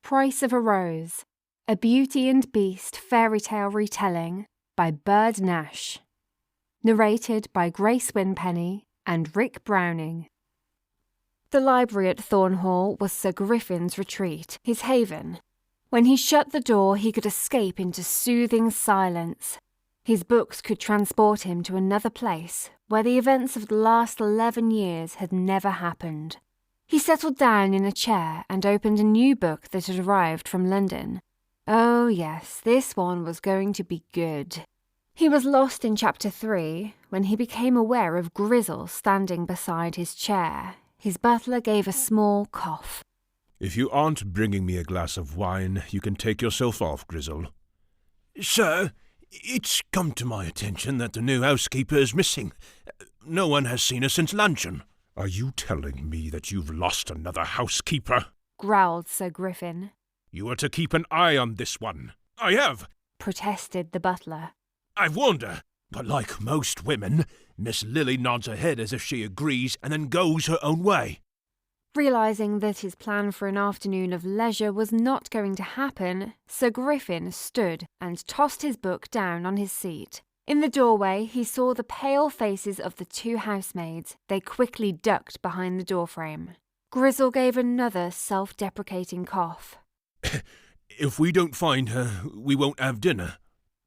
Price of a Rose, a Beauty and Beast fairy tale retelling by Bird Nash. Narrated by Grace Winpenny and Rick Browning. The library at Thornhall was Sir Griffin's retreat, his haven. When he shut the door, he could escape into soothing silence. His books could transport him to another place where the events of the last 11 years had never happened. He settled down in a chair and opened a new book that had arrived from London. Oh yes, this one was going to be good. He was lost in chapter 3 when he became aware of Grizzle standing beside his chair. His butler gave a small cough. "If you aren't bringing me a glass of wine, you can take yourself off, Grizzle." "Sir, it's come to my attention that the new housekeeper is missing. No one has seen her since luncheon." "Are you telling me that you've lost another housekeeper?" growled Sir Griffin. "You are to keep an eye on this one." "I have," protested the butler. "I've warned her, but like most women, Miss Lily nods her head as if she agrees and then goes her own way." Realising that his plan for an afternoon of leisure was not going to happen, Sir Griffin stood and tossed his book down on his seat. In the doorway, he saw the pale faces of the 2 housemaids. They quickly ducked behind the doorframe. Grizzle gave another self-deprecating cough. "If we don't find her, we won't have dinner."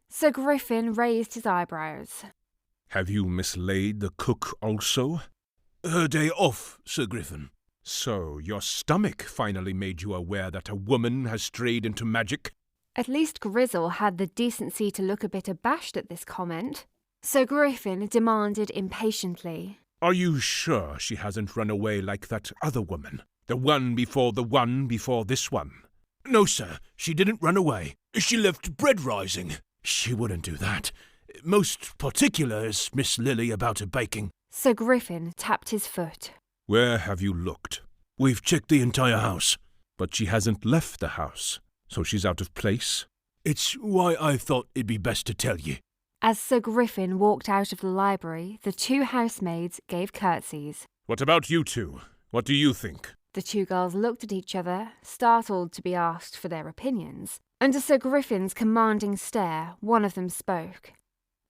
Sir Griffin raised his eyebrows. "Have you mislaid the cook also?" "Her day off, Sir Griffin." "So your stomach finally made you aware that a woman has strayed into magic?" At least Grizzle had the decency to look a bit abashed at this comment. Sir Griffin demanded impatiently. "Are you sure she hasn't run away like that other woman? The one before this one?" "No, sir, she didn't run away. She left bread rising. She wouldn't do that. Most particular is Miss Lily about her baking." Sir Griffin tapped his foot. "Where have you looked?" "We've checked the entire house." "But she hasn't left the house, so she's out of place?" "It's why I thought it'd be best to tell you." As Sir Griffin walked out of the library, the 2 housemaids gave curtsies. "What about you two? What do you think?" The 2 girls looked at each other, startled to be asked for their opinions. Under Sir Griffin's commanding stare, one of them spoke.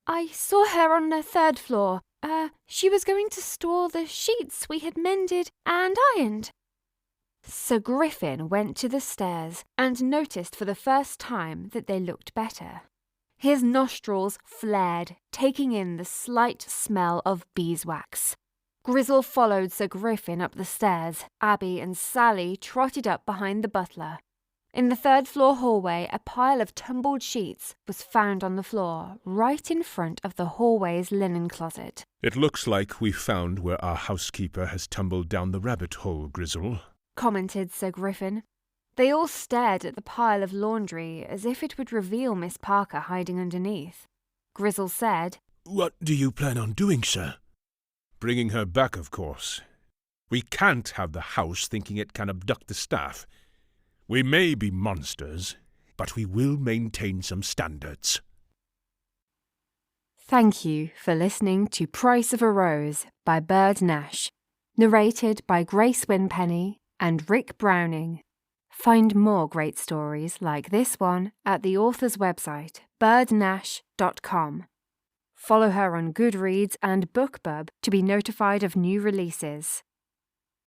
"I saw her on the 3rd floor. She was going to store the sheets we had mended and ironed." Sir Griffin went to the stairs and noticed for the first time that they looked better. His nostrils flared, taking in the slight smell of beeswax. Grizzle followed Sir Griffin up the stairs. Abby and Sally trotted up behind the butler. In the 3rd floor hallway, a pile of tumbled sheets was found on the floor, right in front of the hallway's linen closet. "It looks like we found where our housekeeper has tumbled down the rabbit hole, Grizzle," commented Sir Griffin. They all stared at the pile of laundry as if it would reveal Miss Parker hiding underneath. Grizzle said, "What do you plan on doing, sir?" "Bringing her back, of course. We can't have the house thinking it can abduct the staff. We may be monsters, but we will maintain some standards." Thank you for listening to Price of a Rose by Bird Nash, narrated by Grace Winpenny and Rick Browning. Find more great stories like this one at the author's website, birdnash.com. Follow her on Goodreads and BookBub to be notified of new releases.